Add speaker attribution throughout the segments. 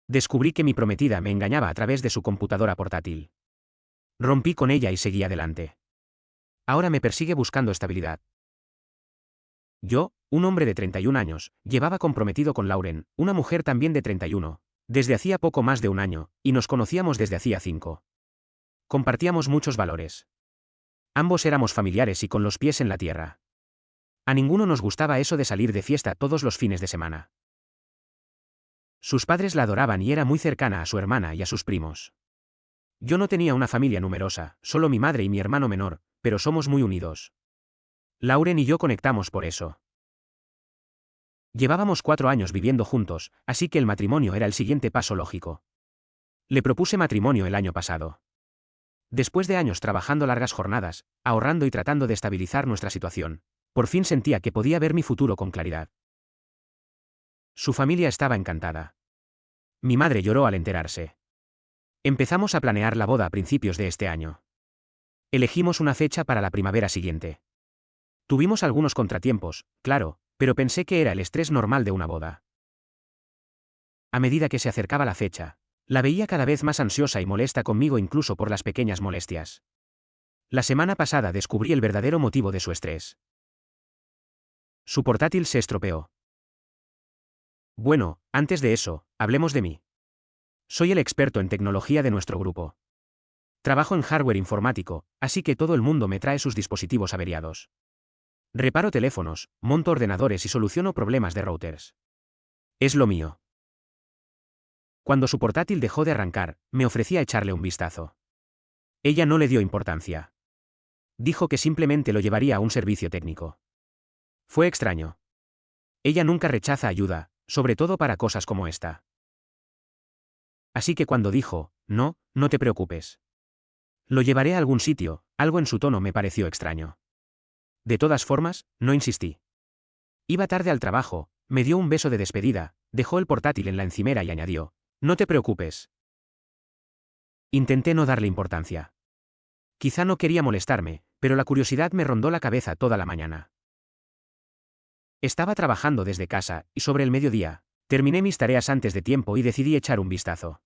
Speaker 1: Descubrí que mi prometida me engañaba a través de su computadora portátil. Rompí con ella y seguí adelante. Ahora me persigue buscando estabilidad. Yo, un hombre de 31 años, llevaba comprometido con Lauren, una mujer también de 31, desde hacía poco más de un año, y nos conocíamos desde hacía 5. Compartíamos muchos valores. Ambos éramos familiares y con los pies en la tierra. A ninguno nos gustaba eso de salir de fiesta todos los fines de semana. Sus padres la adoraban y era muy cercana a su hermana y a sus primos. Yo no tenía una familia numerosa, solo mi madre y mi hermano menor, pero somos muy unidos. Lauren y yo conectamos por eso. Llevábamos 4 años viviendo juntos, así que el matrimonio era el siguiente paso lógico. Le propuse matrimonio el año pasado. Después de años trabajando largas jornadas, ahorrando y tratando de estabilizar nuestra situación, por fin sentía que podía ver mi futuro con claridad. Su familia estaba encantada. Mi madre lloró al enterarse. Empezamos a planear la boda a principios de este año. Elegimos una fecha para la primavera siguiente. Tuvimos algunos contratiempos, claro, pero pensé que era el estrés normal de una boda. A medida que se acercaba la fecha, la veía cada vez más ansiosa y molesta conmigo incluso por las pequeñas molestias. La semana pasada descubrí el verdadero motivo de su estrés. Su portátil se estropeó. Bueno, antes de eso, hablemos de mí. Soy el experto en tecnología de nuestro grupo. Trabajo en hardware informático, así que todo el mundo me trae sus dispositivos averiados. Reparo teléfonos, monto ordenadores y soluciono problemas de routers. Es lo mío. Cuando su portátil dejó de arrancar, me ofrecí a echarle un vistazo. Ella no le dio importancia. Dijo que simplemente lo llevaría a un servicio técnico. Fue extraño. Ella nunca rechaza ayuda, sobre todo para cosas como esta. Así que cuando dijo, no, no te preocupes. Lo llevaré a algún sitio, algo en su tono me pareció extraño. De todas formas, no insistí. Iba tarde al trabajo, me dio un beso de despedida, dejó el portátil en la encimera y añadió, no te preocupes. Intenté no darle importancia. Quizá no quería molestarme, pero la curiosidad me rondó la cabeza toda la mañana. Estaba trabajando desde casa, y sobre el mediodía, terminé mis tareas antes de tiempo y decidí echar un vistazo.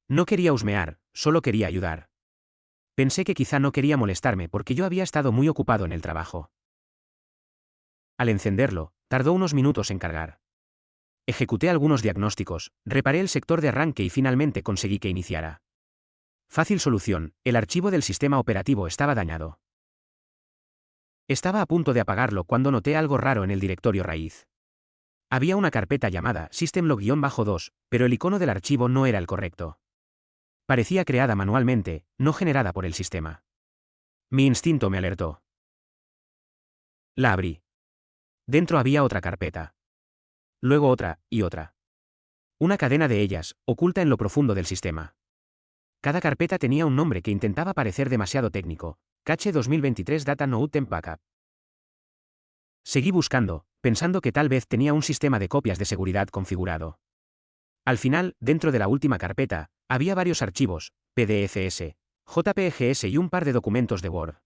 Speaker 1: No quería husmear, solo quería ayudar. Pensé que quizá no quería molestarme porque yo había estado muy ocupado en el trabajo. Al encenderlo, tardó unos minutos en cargar. Ejecuté algunos diagnósticos, reparé el sector de arranque y finalmente conseguí que iniciara. Fácil solución, el archivo del sistema operativo estaba dañado. Estaba a punto de apagarlo cuando noté algo raro en el directorio raíz. Había una carpeta llamada systemlog-2, pero el icono del archivo no era el correcto. Parecía creada manualmente, no generada por el sistema. Mi instinto me alertó. La abrí. Dentro había otra carpeta. Luego otra, y otra. Una cadena de ellas, oculta en lo profundo del sistema. Cada carpeta tenía un nombre que intentaba parecer demasiado técnico. Cache 2023 Data Note Temp Backup. Seguí buscando, pensando que tal vez tenía un sistema de copias de seguridad configurado. Al final, dentro de la última carpeta, había varios archivos, PDFs, JPGs y un par de documentos de Word.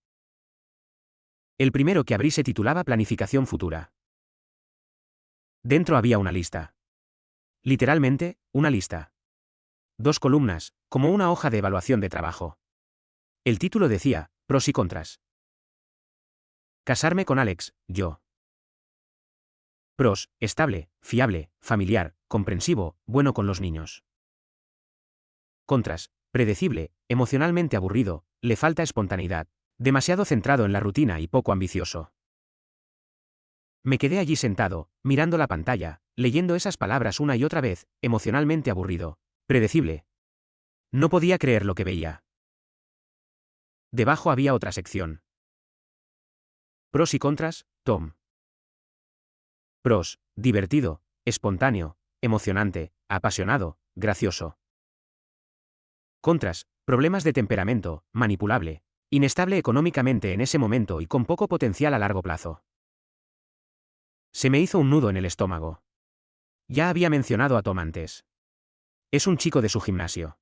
Speaker 1: El primero que abrí se titulaba Planificación Futura. Dentro había una lista. Literalmente, una lista. 2 columnas, como una hoja de evaluación de trabajo. El título decía, pros y contras. Casarme con Alex, yo. Pros, estable, fiable, familiar, comprensivo, bueno con los niños. Contras, predecible, emocionalmente aburrido, le falta espontaneidad, demasiado centrado en la rutina y poco ambicioso. Me quedé allí sentado, mirando la pantalla, leyendo esas palabras una y otra vez, emocionalmente aburrido, predecible. No podía creer lo que veía. Debajo había otra sección. Pros y contras, Tom. Pros, divertido, espontáneo, emocionante, apasionado, gracioso. Contras, problemas de temperamento, manipulable, inestable económicamente en ese momento y con poco potencial a largo plazo. Se me hizo un nudo en el estómago. Ya había mencionado a Tom antes. Es un chico de su gimnasio.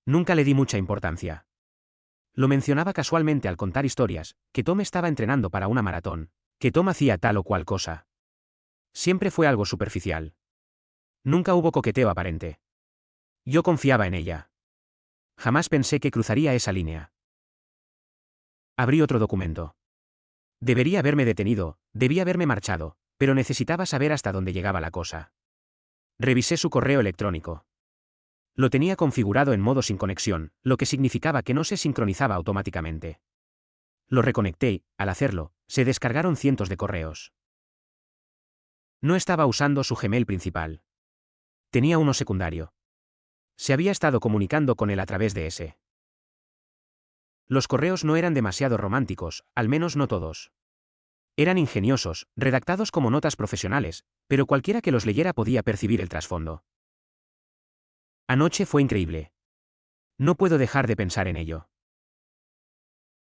Speaker 1: Nunca le di mucha importancia. Lo mencionaba casualmente al contar historias, que Tom estaba entrenando para una maratón, que Tom hacía tal o cual cosa. Siempre fue algo superficial. Nunca hubo coqueteo aparente. Yo confiaba en ella. Jamás pensé que cruzaría esa línea. Abrí otro documento. Debería haberme detenido, debía haberme marchado, pero necesitaba saber hasta dónde llegaba la cosa. Revisé su correo electrónico. Lo tenía configurado en modo sin conexión, lo que significaba que no se sincronizaba automáticamente. Lo reconecté y, al hacerlo, se descargaron cientos de correos. No estaba usando su Gmail principal. Tenía uno secundario. Se había estado comunicando con él a través de ese. Los correos no eran demasiado románticos, al menos no todos. Eran ingeniosos, redactados como notas profesionales, pero cualquiera que los leyera podía percibir el trasfondo. Anoche fue increíble. No puedo dejar de pensar en ello.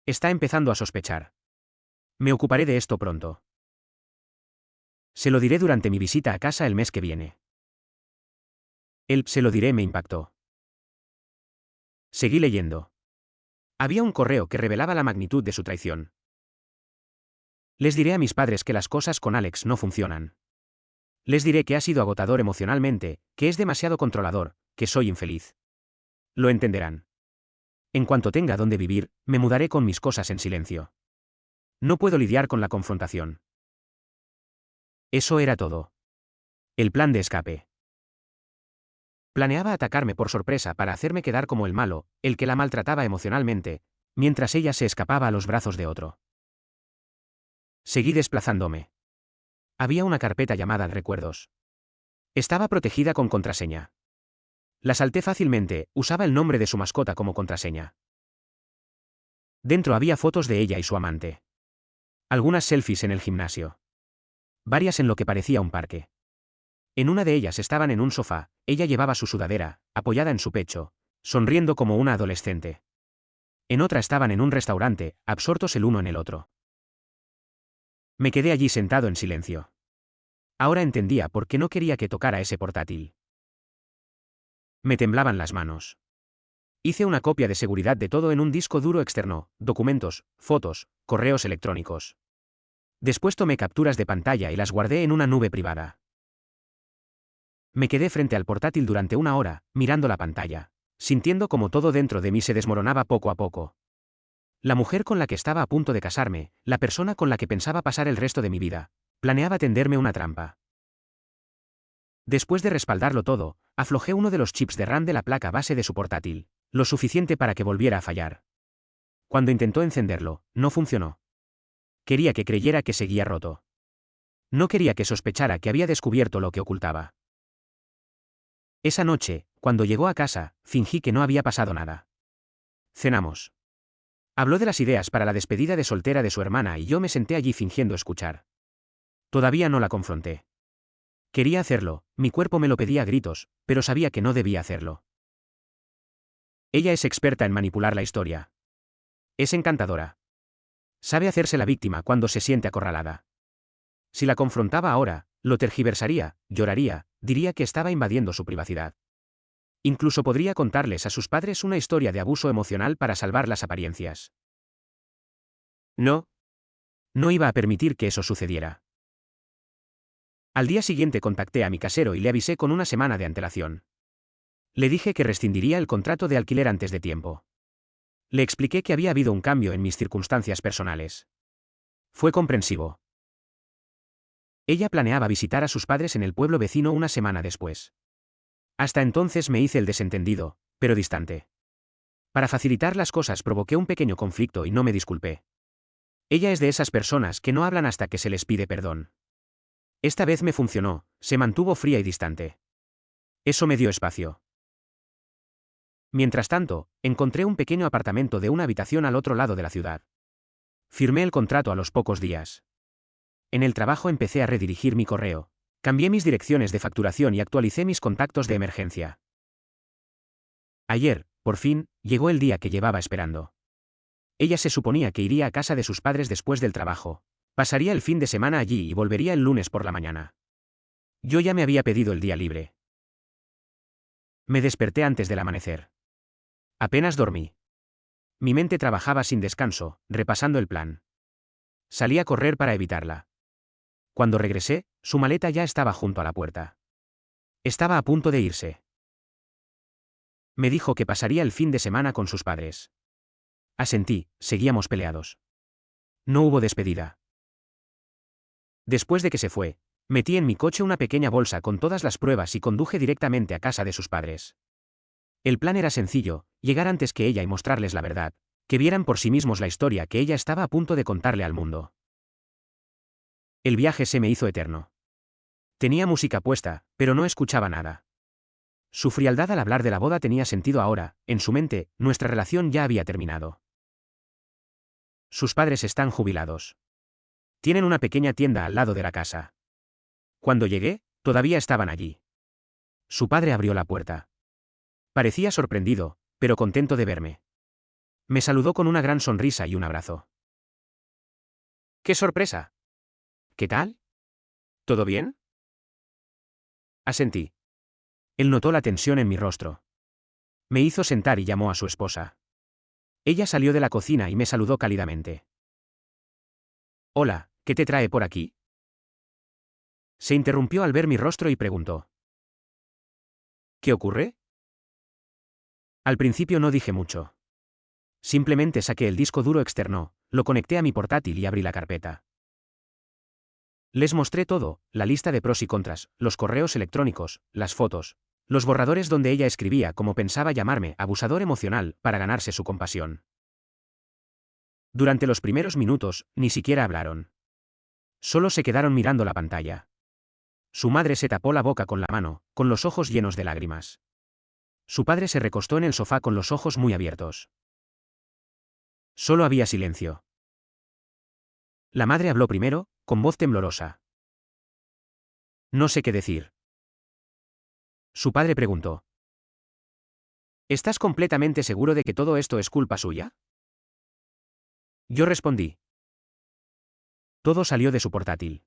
Speaker 1: Está empezando a sospechar. Me ocuparé de esto pronto. Se lo diré durante mi visita a casa el mes que viene. Se lo diré me impactó. Seguí leyendo. Había un correo que revelaba la magnitud de su traición. Les diré a mis padres que las cosas con Alex no funcionan. Les diré que ha sido agotador emocionalmente, que es demasiado controlador, que soy infeliz. Lo entenderán. En cuanto tenga dónde vivir, me mudaré con mis cosas en silencio. No puedo lidiar con la confrontación. Eso era todo. El plan de escape. Planeaba atacarme por sorpresa para hacerme quedar como el malo, el que la maltrataba emocionalmente, mientras ella se escapaba a los brazos de otro. Seguí desplazándome. Había una carpeta llamada Recuerdos. Estaba protegida con contraseña. La salté fácilmente, usaba el nombre de su mascota como contraseña. Dentro había fotos de ella y su amante. Algunas selfies en el gimnasio. Varias en lo que parecía un parque. En una de ellas estaban en un sofá, ella llevaba su sudadera, apoyada en su pecho, sonriendo como una adolescente. En otra estaban en un restaurante, absortos el uno en el otro. Me quedé allí sentado en silencio. Ahora entendía por qué no quería que tocara ese portátil. Me temblaban las manos. Hice una copia de seguridad de todo en un disco duro externo, documentos, fotos, correos electrónicos. Después tomé capturas de pantalla y las guardé en una nube privada. Me quedé frente al portátil durante una hora, mirando la pantalla, sintiendo como todo dentro de mí se desmoronaba poco a poco. La mujer con la que estaba a punto de casarme, la persona con la que pensaba pasar el resto de mi vida, planeaba tenderme una trampa. Después de respaldarlo todo, aflojé uno de los chips de RAM de la placa base de su portátil, lo suficiente para que volviera a fallar. Cuando intentó encenderlo, no funcionó. Quería que creyera que seguía roto. No quería que sospechara que había descubierto lo que ocultaba. Esa noche, cuando llegó a casa, fingí que no había pasado nada. Cenamos. Habló de las ideas para la despedida de soltera de su hermana y yo me senté allí fingiendo escuchar. Todavía no la confronté. Quería hacerlo, mi cuerpo me lo pedía a gritos, pero sabía que no debía hacerlo. Ella es experta en manipular la historia. Es encantadora. Sabe hacerse la víctima cuando se siente acorralada. Si la confrontaba ahora, lo tergiversaría, lloraría, diría que estaba invadiendo su privacidad. Incluso podría contarles a sus padres una historia de abuso emocional para salvar las apariencias. No. No iba a permitir que eso sucediera. Al día siguiente contacté a mi casero y le avisé con una semana de antelación. Le dije que rescindiría el contrato de alquiler antes de tiempo. Le expliqué que había habido un cambio en mis circunstancias personales. Fue comprensivo. Ella planeaba visitar a sus padres en el pueblo vecino una semana después. Hasta entonces me hice el desentendido, pero distante. Para facilitar las cosas provoqué un pequeño conflicto y no me disculpé. Ella es de esas personas que no hablan hasta que se les pide perdón. Esta vez me funcionó, se mantuvo fría y distante. Eso me dio espacio. Mientras tanto, encontré un pequeño apartamento de una habitación al otro lado de la ciudad. Firmé el contrato a los pocos días. En el trabajo empecé a redirigir mi correo. Cambié mis direcciones de facturación y actualicé mis contactos de emergencia. Ayer, por fin, llegó el día que llevaba esperando. Ella se suponía que iría a casa de sus padres después del trabajo. Pasaría el fin de semana allí y volvería el lunes por la mañana. Yo ya me había pedido el día libre. Me desperté antes del amanecer. Apenas dormí. Mi mente trabajaba sin descanso, repasando el plan. Salí a correr para evitarla. Cuando regresé, su maleta ya estaba junto a la puerta. Estaba a punto de irse. Me dijo que pasaría el fin de semana con sus padres. Asentí, seguíamos peleados. No hubo despedida. Después de que se fue, metí en mi coche una pequeña bolsa con todas las pruebas y conduje directamente a casa de sus padres. El plan era sencillo, llegar antes que ella y mostrarles la verdad, que vieran por sí mismos la historia que ella estaba a punto de contarle al mundo. El viaje se me hizo eterno. Tenía música puesta, pero no escuchaba nada. Su frialdad al hablar de la boda tenía sentido ahora, en su mente, nuestra relación ya había terminado. Sus padres están jubilados. Tienen una pequeña tienda al lado de la casa. Cuando llegué, todavía estaban allí. Su padre abrió la puerta. Parecía sorprendido, pero contento de verme. Me saludó con una gran sonrisa y un abrazo. ¡Qué sorpresa! ¿Qué tal? ¿Todo bien? Asentí. Él notó la tensión en mi rostro. Me hizo sentar y llamó a su esposa. Ella salió de la cocina y me saludó cálidamente. Hola, ¿qué te trae por aquí? Se interrumpió al ver mi rostro y preguntó. ¿Qué ocurre? Al principio no dije mucho. Simplemente saqué el disco duro externo, lo conecté a mi portátil y abrí la carpeta. Les mostré todo, la lista de pros y contras, los correos electrónicos, las fotos, los borradores donde ella escribía como pensaba llamarme abusador emocional para ganarse su compasión. Durante los primeros minutos, ni siquiera hablaron. Solo se quedaron mirando la pantalla. Su madre se tapó la boca con la mano, con los ojos llenos de lágrimas. Su padre se recostó en el sofá con los ojos muy abiertos. Solo había silencio. La madre habló primero, con voz temblorosa. No sé qué decir. Su padre preguntó. ¿Estás completamente seguro de que todo esto es culpa suya? Yo respondí. Todo salió de su portátil.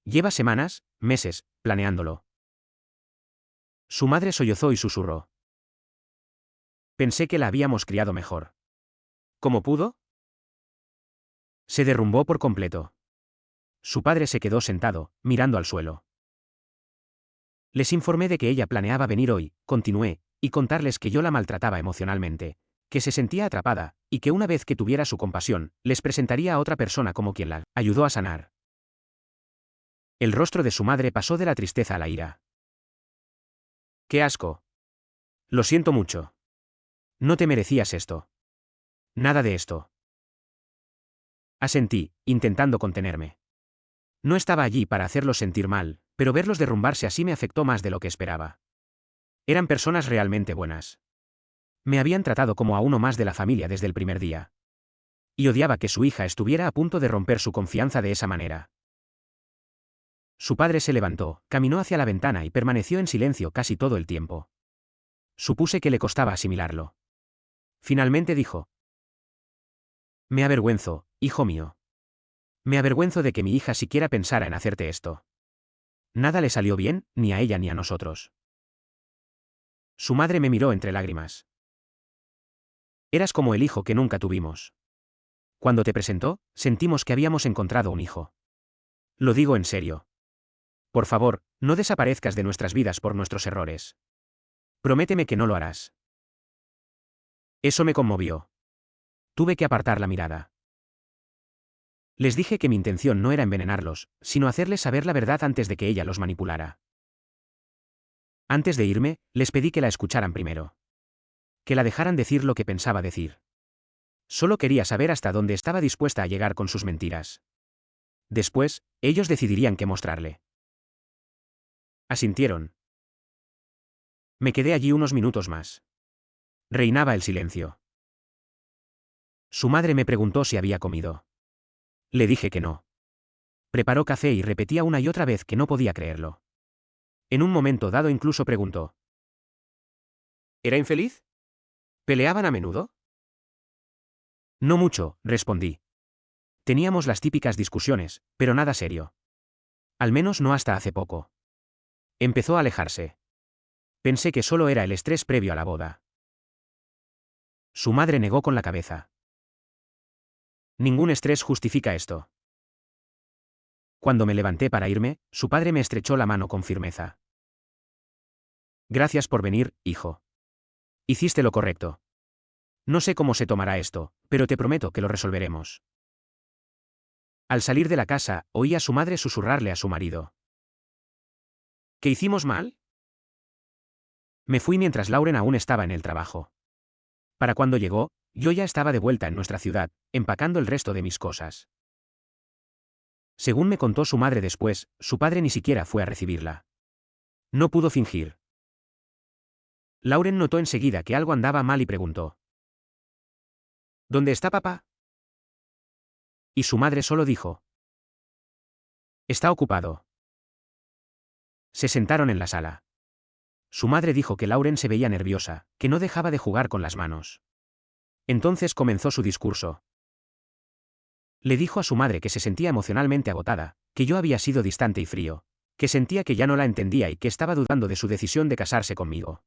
Speaker 1: Lleva semanas, meses, planeándolo. Su madre sollozó y susurró. Pensé que la habíamos criado mejor. ¿Cómo pudo? Se derrumbó por completo. Su padre se quedó sentado, mirando al suelo. Les informé de que ella planeaba venir hoy, continué, y contarles que yo la maltrataba emocionalmente, que se sentía atrapada, y que una vez que tuviera su compasión, les presentaría a otra persona como quien la ayudó a sanar. El rostro de su madre pasó de la tristeza a la ira. ¡Qué asco! Lo siento mucho. No te merecías esto. Nada de esto. Asentí, intentando contenerme. No estaba allí para hacerlos sentir mal, pero verlos derrumbarse así me afectó más de lo que esperaba. Eran personas realmente buenas. Me habían tratado como a uno más de la familia desde el primer día. Y odiaba que su hija estuviera a punto de romper su confianza de esa manera. Su padre se levantó, caminó hacia la ventana y permaneció en silencio casi todo el tiempo. Supuse que le costaba asimilarlo. Finalmente dijo. Me avergüenzo, hijo mío. Me avergüenzo de que mi hija siquiera pensara en hacerte esto. Nada le salió bien, ni a ella ni a nosotros. Su madre me miró entre lágrimas. Eras como el hijo que nunca tuvimos. Cuando te presentó, sentimos que habíamos encontrado un hijo. Lo digo en serio. Por favor, no desaparezcas de nuestras vidas por nuestros errores. Prométeme que no lo harás. Eso me conmovió. Tuve que apartar la mirada. Les dije que mi intención no era envenenarlos, sino hacerles saber la verdad antes de que ella los manipulara. Antes de irme, les pedí que la escucharan primero. Que la dejaran decir lo que pensaba decir. Solo quería saber hasta dónde estaba dispuesta a llegar con sus mentiras. Después, ellos decidirían qué mostrarle. Asintieron. Me quedé allí unos minutos más. Reinaba el silencio. Su madre me preguntó si había comido. Le dije que no. Preparó café y repetía una y otra vez que no podía creerlo. En un momento dado incluso preguntó. ¿Era infeliz? ¿Peleaban a menudo? No mucho, respondí. Teníamos las típicas discusiones, pero nada serio. Al menos no hasta hace poco. Empezó a alejarse. Pensé que solo era el estrés previo a la boda. Su madre negó con la cabeza. Ningún estrés justifica esto. Cuando me levanté para irme, su padre me estrechó la mano con firmeza. Gracias por venir, hijo. Hiciste lo correcto. No sé cómo se tomará esto, pero te prometo que lo resolveremos. Al salir de la casa, oí a su madre susurrarle a su marido. ¿Qué hicimos mal? Me fui mientras Lauren aún estaba en el trabajo. Para cuando llegó, yo ya estaba de vuelta en nuestra ciudad, empacando el resto de mis cosas. Según me contó su madre después, su padre ni siquiera fue a recibirla. No pudo fingir. Lauren notó enseguida que algo andaba mal y preguntó. ¿Dónde está papá? Y su madre solo dijo. Está ocupado. Se sentaron en la sala. Su madre dijo que Lauren se veía nerviosa, que no dejaba de jugar con las manos. Entonces comenzó su discurso. Le dijo a su madre que se sentía emocionalmente agotada, que yo había sido distante y frío, que sentía que ya no la entendía y que estaba dudando de su decisión de casarse conmigo.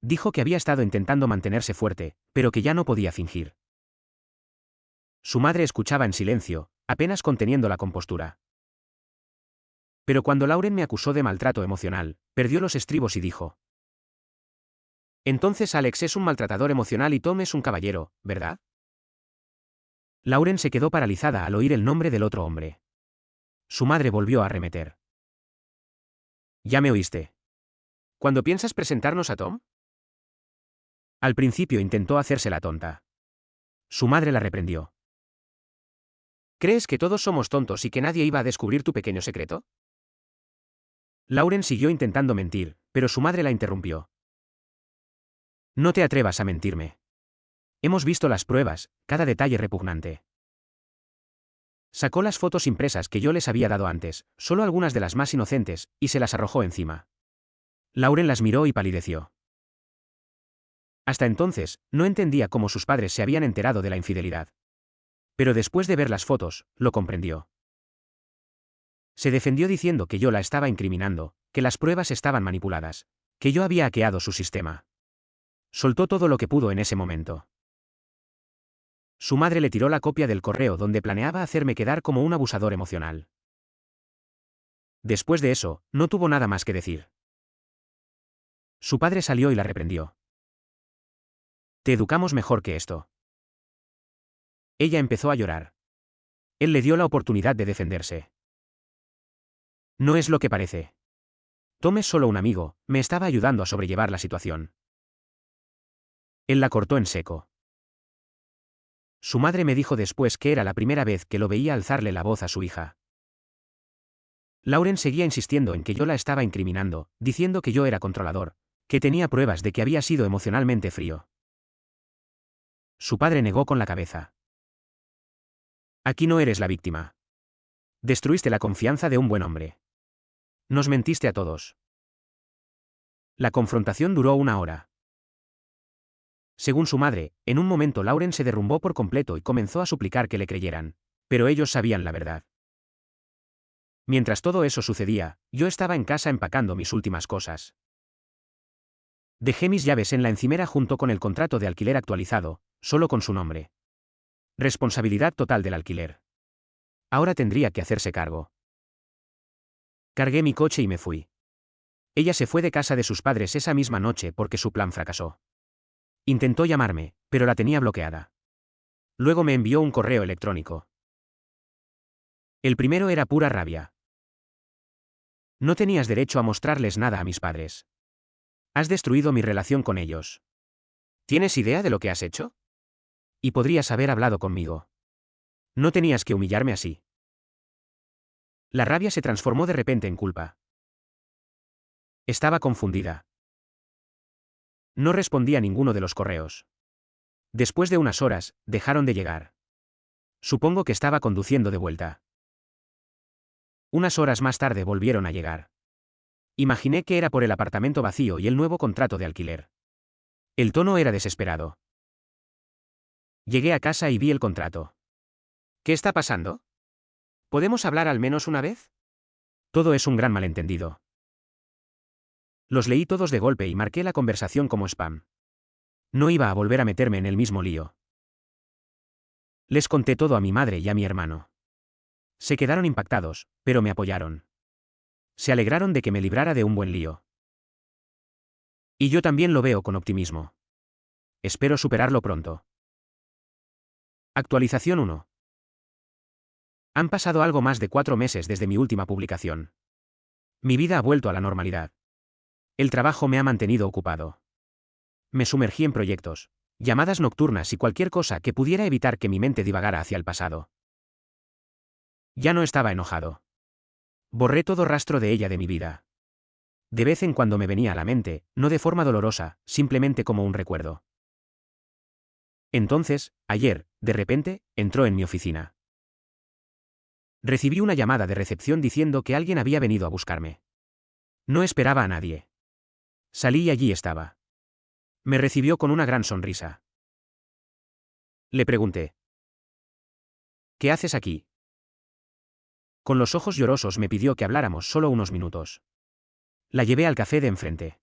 Speaker 1: Dijo que había estado intentando mantenerse fuerte, pero que ya no podía fingir. Su madre escuchaba en silencio, apenas conteniendo la compostura. Pero cuando Lauren me acusó de maltrato emocional, perdió los estribos y dijo. Entonces Alex es un maltratador emocional y Tom es un caballero, ¿verdad? Lauren se quedó paralizada al oír el nombre del otro hombre. Su madre volvió a arremeter. ¿Ya me oíste? ¿Cuándo piensas presentarnos a Tom? Al principio intentó hacerse la tonta. Su madre la reprendió. ¿Crees que todos somos tontos y que nadie iba a descubrir tu pequeño secreto? Lauren siguió intentando mentir, pero su madre la interrumpió. No te atrevas a mentirme. Hemos visto las pruebas, cada detalle repugnante. Sacó las fotos impresas que yo les había dado antes, solo algunas de las más inocentes, y se las arrojó encima. Lauren las miró y palideció. Hasta entonces, no entendía cómo sus padres se habían enterado de la infidelidad. Pero después de ver las fotos, lo comprendió. Se defendió diciendo que yo la estaba incriminando, que las pruebas estaban manipuladas, que yo había hackeado su sistema. Soltó todo lo que pudo en ese momento. Su madre le tiró la copia del correo donde planeaba hacerme quedar como un abusador emocional. Después de eso, no tuvo nada más que decir. Su padre salió y la reprendió. Te educamos mejor que esto. Ella empezó a llorar. Él le dio la oportunidad de defenderse. No es lo que parece. Tom es solo un amigo, me estaba ayudando a sobrellevar la situación. Él la cortó en seco. Su madre me dijo después que era la primera vez que lo veía alzarle la voz a su hija. Lauren seguía insistiendo en que yo la estaba incriminando, diciendo que yo era controlador, que tenía pruebas de que había sido emocionalmente frío. Su padre negó con la cabeza. Aquí no eres la víctima. Destruiste la confianza de un buen hombre. Nos mentiste a todos. La confrontación duró 1 hora. Según su madre, en un momento Lauren se derrumbó por completo y comenzó a suplicar que le creyeran, pero ellos sabían la verdad. Mientras todo eso sucedía, yo estaba en casa empacando mis últimas cosas. Dejé mis llaves en la encimera junto con el contrato de alquiler actualizado, solo con su nombre. Responsabilidad total del alquiler. Ahora tendría que hacerse cargo. Cargué mi coche y me fui. Ella se fue de casa de sus padres esa misma noche porque su plan fracasó. Intentó llamarme, pero la tenía bloqueada. Luego me envió un correo electrónico. El primero era pura rabia. No tenías derecho a mostrarles nada a mis padres. Has destruido mi relación con ellos. ¿Tienes idea de lo que has hecho? Y podrías haber hablado conmigo. No tenías que humillarme así. La rabia se transformó de repente en culpa. Estaba confundida. No respondí a ninguno de los correos. Después de unas horas, dejaron de llegar. Supongo que estaba conduciendo de vuelta. Unas horas más tarde volvieron a llegar. Imaginé que era por el apartamento vacío y el nuevo contrato de alquiler. El tono era desesperado. Llegué a casa y vi el contrato. ¿Qué está pasando? ¿Podemos hablar al menos una vez? Todo es un gran malentendido. Los leí todos de golpe y marqué la conversación como spam. No iba a volver a meterme en el mismo lío. Les conté todo a mi madre y a mi hermano. Se quedaron impactados, pero me apoyaron. Se alegraron de que me librara de un buen lío. Y yo también lo veo con optimismo. espero superarlo pronto. Actualización 1. Han pasado algo más de 4 meses desde mi última publicación. Mi vida ha vuelto a la normalidad. El trabajo me ha mantenido ocupado. Me sumergí en proyectos, llamadas nocturnas y cualquier cosa que pudiera evitar que mi mente divagara hacia el pasado. Ya no estaba enojado. Borré todo rastro de ella de mi vida. De vez en cuando me venía a la mente, no de forma dolorosa, simplemente como un recuerdo. Entonces, ayer, de repente, entró en mi oficina. Recibí una llamada de recepción diciendo que alguien había venido a buscarme. No esperaba a nadie. Salí y allí estaba. Me recibió con una gran sonrisa. Le pregunté: ¿qué haces aquí? Con los ojos llorosos me pidió que habláramos solo unos minutos. La llevé al café de enfrente.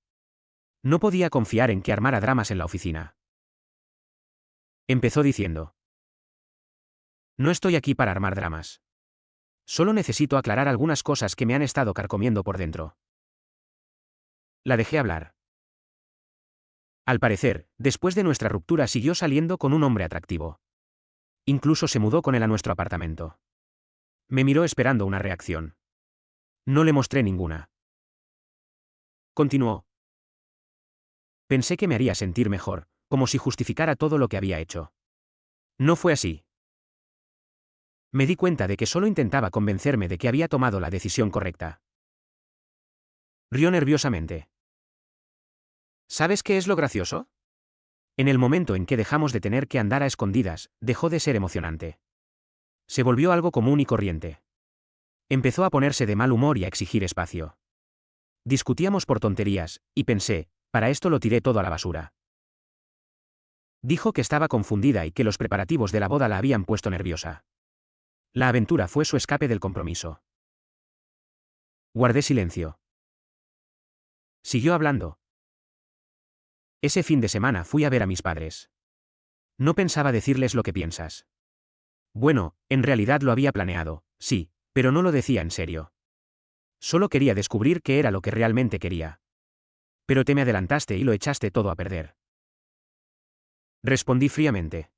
Speaker 1: No podía confiar en que armara dramas en la oficina. Empezó diciendo: no estoy aquí para armar dramas. Solo necesito aclarar algunas cosas que me han estado carcomiendo por dentro. La dejé hablar. Al parecer, después de nuestra ruptura siguió saliendo con un hombre atractivo. Incluso se mudó con él a nuestro apartamento. Me miró esperando una reacción. No le mostré ninguna. Continuó: pensé que me haría sentir mejor, como si justificara todo lo que había hecho. No fue así. Me di cuenta de que solo intentaba convencerme de que había tomado la decisión correcta. Rió nerviosamente. ¿Sabes qué es lo gracioso? En el momento en que dejamos de tener que andar a escondidas, dejó de ser emocionante. Se volvió algo común y corriente. Empezó a ponerse de mal humor y a exigir espacio. Discutíamos por tonterías, y pensé, para esto lo tiré todo a la basura. Dijo que estaba confundida y que los preparativos de la boda la habían puesto nerviosa. La aventura fue su escape del compromiso. Guardé silencio. Siguió hablando. Ese fin de semana fui a ver a mis padres. No pensaba decirles lo que piensas. Bueno, en realidad lo había planeado, sí, pero no lo decía en serio. Solo quería descubrir qué era lo que realmente quería. Pero te me adelantaste y lo echaste todo a perder. Respondí fríamente.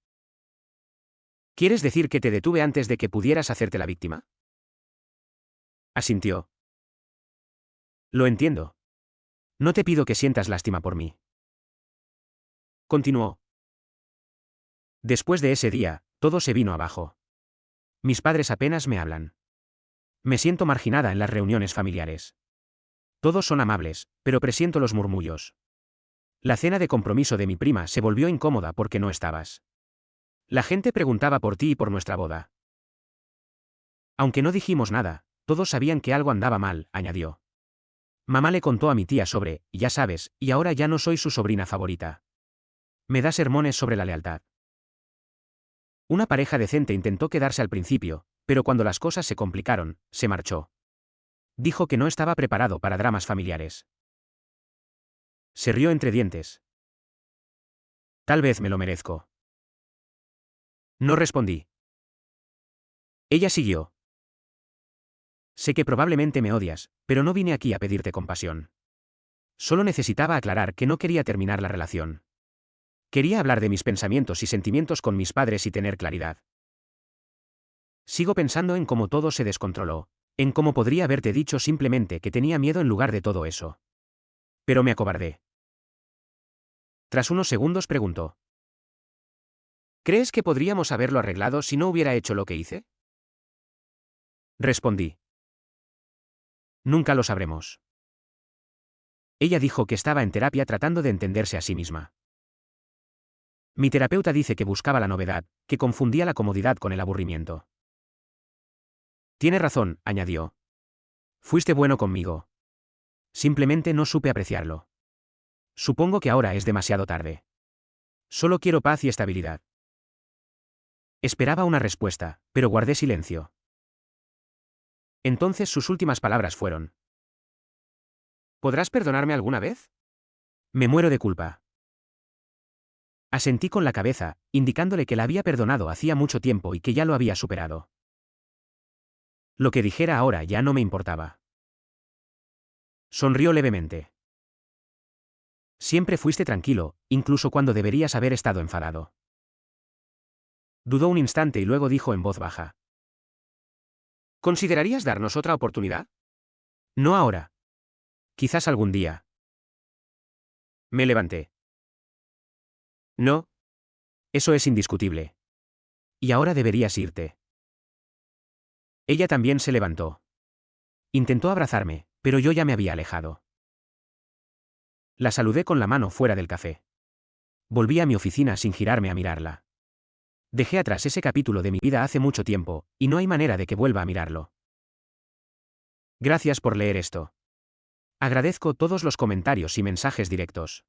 Speaker 1: ¿Quieres decir que te detuve antes de que pudieras hacerte la víctima? Asintió. Lo entiendo. No te pido que sientas lástima por mí. Continuó. Después de ese día, todo se vino abajo. Mis padres apenas me hablan. Me siento marginada en las reuniones familiares. Todos son amables, pero presiento los murmullos. La cena de compromiso de mi prima se volvió incómoda porque no estabas. La gente preguntaba por ti y por nuestra boda. Aunque no dijimos nada, todos sabían que algo andaba mal, añadió. Mamá le contó a mi tía sobre, ya sabes, y ahora ya no soy su sobrina favorita. Me da sermones sobre la lealtad. Una pareja decente intentó quedarse al principio, pero cuando las cosas se complicaron, se marchó. Dijo que no estaba preparado para dramas familiares. Se rió entre dientes. Tal vez me lo merezco. No respondí. Ella siguió. Sé que probablemente me odias, pero no vine aquí a pedirte compasión. Solo necesitaba aclarar que no quería terminar la relación. Quería hablar de mis pensamientos y sentimientos con mis padres y tener claridad. Sigo pensando en cómo todo se descontroló, en cómo podría haberte dicho simplemente que tenía miedo en lugar de todo eso. Pero me acobardé. Tras unos segundos preguntó: ¿crees que podríamos haberlo arreglado si no hubiera hecho lo que hice? Respondí: nunca lo sabremos. Ella dijo que estaba en terapia tratando de entenderse a sí misma. Mi terapeuta dice que buscaba la novedad, que confundía la comodidad con el aburrimiento. Tiene razón, añadió. Fuiste bueno conmigo. Simplemente no supe apreciarlo. Supongo que ahora es demasiado tarde. Solo quiero paz y estabilidad. Esperaba una respuesta, pero guardé silencio. Entonces sus últimas palabras fueron: ¿podrás perdonarme alguna vez? Me muero de culpa. Asentí con la cabeza, indicándole que la había perdonado hacía mucho tiempo y que ya lo había superado. Lo que dijera ahora ya no me importaba. Sonrió levemente. Siempre fuiste tranquilo, incluso cuando deberías haber estado enfadado. Dudó un instante y luego dijo en voz baja. ¿Considerarías darnos otra oportunidad? No ahora. Quizás algún día. Me levanté. No. Eso es indiscutible. Y ahora deberías irte. Ella también se levantó. Intentó abrazarme, pero yo ya me había alejado. La saludé con la mano fuera del café. Volví a mi oficina sin girarme a mirarla. Dejé atrás ese capítulo de mi vida hace mucho tiempo, y no hay manera de que vuelva a mirarlo. Gracias por leer esto. Agradezco todos los comentarios y mensajes directos.